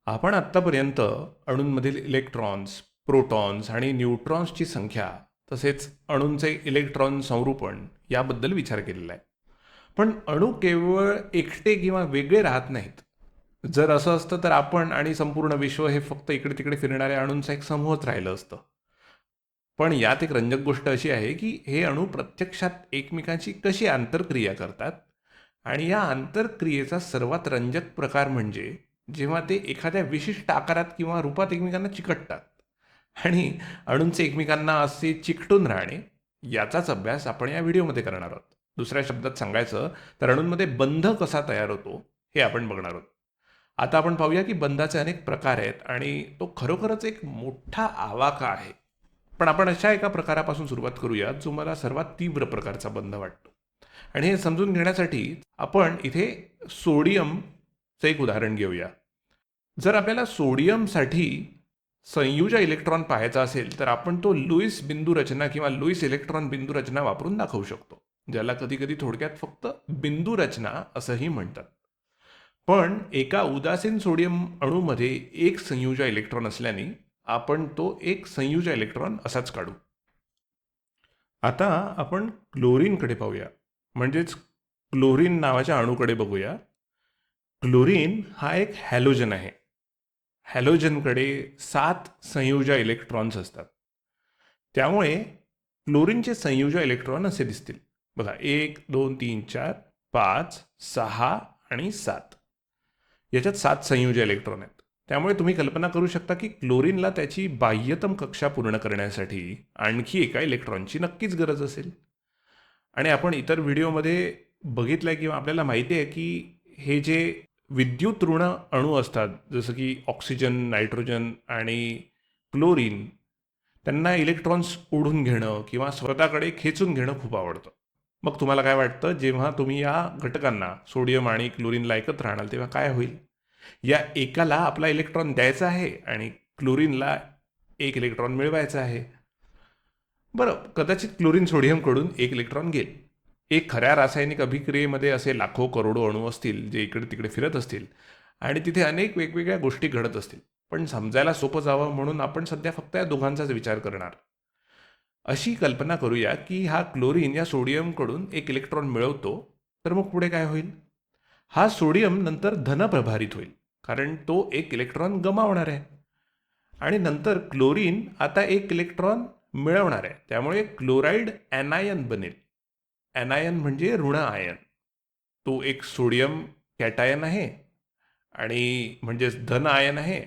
आपण आत्तापर्यंत अणूंमधील electrons, protons आणि न्यूट्रॉन्सची संख्या तसेच अणूंचे इलेक्ट्रॉन संरूपण याबद्दल विचार केलेला आहे. पण अणू केवळ एकटे किंवा वेगळे राहत नाहीत. जर असं असतं तर आपण आणि संपूर्ण विश्व हे फक्त इकडे तिकडे फिरणाऱ्या अणूंचा एक समूहच राहिलं असतं. पण यात एक रंजक गोष्ट अशी आहे की हे अणू प्रत्यक्षात एकमेकांची कशी आंतरक्रिया करतात आणि या आंतरक्रियेचा सर्वात रंजक प्रकार म्हणजे जेव्हा ते एखाद्या विशिष्ट आकारात किंवा रूपात एकमेकांना चिकटतात आणि अणूंचे एकमेकांना असे चिकटून राहणे याचाच अभ्यास आपण या व्हिडिओमध्ये करणार आहोत. दुसऱ्या शब्दात सांगायचं तर अणूंमध्ये बंध कसा तयार होतो हे आपण बघणार आहोत. आता आपण पाहूया की बंधाचे अनेक प्रकार आहेत आणि तो खरोखरच एक मोठा आवाका आहे. पण आपण अशा एका प्रकारापासून सुरुवात करूया जो मला सर्वात तीव्र प्रकारचा बंध वाटतो. आणि हे समजून घेण्यासाठी आपण इथे सोडियमचं एक उदाहरण घेऊया. जर आपल्याला सोडियमसाठी संयुजा इलेक्ट्रॉन पाहायचा असेल तर आपण तो लुईस बिंदू रचना किंवा लुईस इलेक्ट्रॉन बिंदू रचना वापरून दाखवू शकतो, ज्याला कधी कधी थोडक्यात फक्त बिंदू रचना असंही म्हणतात. पण एका उदासीन सोडियम अणूमध्ये एक संयुजा इलेक्ट्रॉन असल्याने आपण तो एक संयुजा इलेक्ट्रॉन असाच काढू. आता आपण क्लोरीनकडे पाहूया, म्हणजेच क्लोरीन नावाच्या अणूकडे बघूया. क्लोरीन हा एक हॅलोजन आहे. हॅलोजनकडे 7 संयुजा इलेक्ट्रॉन्स असतात. त्यामुळे क्लोरीनचे संयुजा इलेक्ट्रॉन असे दिसतील बघा, 1 2 3 4 5 6 आणि 7. याच्यात 7 संयुजा इलेक्ट्रॉन आहेत. त्यामुळे तुम्ही कल्पना करू शकता की क्लोरीनला त्याची बाह्यतम कक्षा पूर्ण करण्यासाठी आणखी एका इलेक्ट्रॉनची नक्कीच गरज असेल. आणि आपण इतर व्हिडिओमध्ये बघितलं आहे किंवा आपल्याला माहिती आहे की हे जे विद्युत ऋण अणू असतात जसं की ऑक्सिजन, नायट्रोजन आणि क्लोरीन, त्यांना इलेक्ट्रॉन्स ओढून घेणं किंवा स्वतःकडे खेचून घेणं खूप आवडतं. मग तुम्हाला काय वाटतं, जेव्हा तुम्ही या घटकांना सोडियम आणि क्लोरीनला एकत्र आणाल तेव्हा काय होईल? या एकाला आपला इलेक्ट्रॉन द्यायचा आहे आणि क्लोरीनला एक इलेक्ट्रॉन मिळवायचा आहे. बरं, कदाचित क्लोरीन सोडियमकडून एक इलेक्ट्रॉन घेईल. एक खऱ्या रासायनिक अभिक्रियेमध्ये असे लाखो करोडो अणू असतील जे इकडे तिकडे फिरत असतील आणि तिथे अनेक वेगवेगळ्या गोष्टी घडत असतील. पण समजायला सोपं जावं म्हणून आपण सध्या फक्त या दोघांचाच विचार करणार. अशी कल्पना करूया की हा क्लोरीन या सोडियमकडून एक इलेक्ट्रॉन मिळवतो, तर मग पुढे काय होईल? हा सोडियम नंतर धनप्रभारित होईल, कारण तो एक इलेक्ट्रॉन गमावणार आहे. आणि नंतर क्लोरीन आता एक इलेक्ट्रॉन मिळवणार आहे, त्यामुळे क्लोराईड ॲनायन बनेल. ॲनायन म्हणजे ऋण आयन. तो एक सोडियम कॅटायन आहे आणि म्हणजेच धन आयन आहे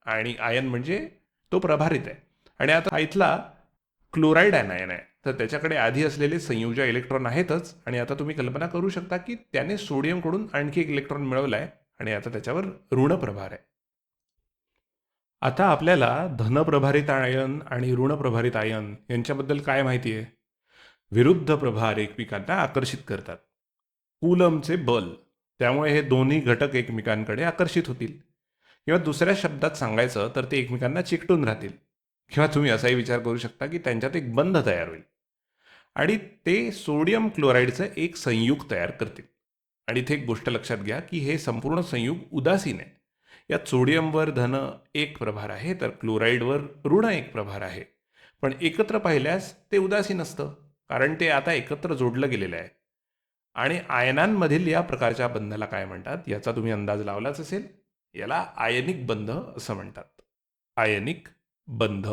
आणि आयन म्हणजे तो प्रभारित आहे. आणि आता हा इथला क्लोराईड ॲनायन आहे, तर त्याच्याकडे आधी असलेले संयुजा इलेक्ट्रॉन आहेतच आणि आता तुम्ही कल्पना करू शकता की त्याने सोडियमकडून आणखी एक इलेक्ट्रॉन मिळवला आहे आणि आता त्याच्यावर ऋण प्रभार आहे. आता आपल्याला धनप्रभारित आयन आणि ऋणप्रभारित आयन यांच्याबद्दल काय माहिती आहे? विरुद्ध प्रभार एकमेकांना आकर्षित करतात. कूलमचे बल, त्यामुळे हे दोन्ही घटक एकमेकांकडे आकर्षित होतील. किंवा दुसऱ्या शब्दात सांगायचं तर ते एकमेकांना चिकटून राहतील. किंवा तुम्ही असाही विचार करू शकता की त्यांच्यात एक बंध तयार होईल आणि ते सोडियम क्लोराईडचं एक संयुग तयार करतील. आणि इथे एक गोष्ट लक्षात घ्या की हे संपूर्ण संयुग उदासीन आहे. यात सोडियमवर धन एक प्रभार आहे तर क्लोराईडवर ऋण एक प्रभार आहे. पण एकत्र पाहिल्यास ते उदासीन असतं, कारण ते आता एकत्र जोडलं गेलेलं आहे. आणि आयनांमधील या प्रकारच्या बंधाला काय म्हणतात याचा तुम्ही अंदाज लावलाच असेल. याला आयनिक बंध असं म्हणतात. आयनिक बंध.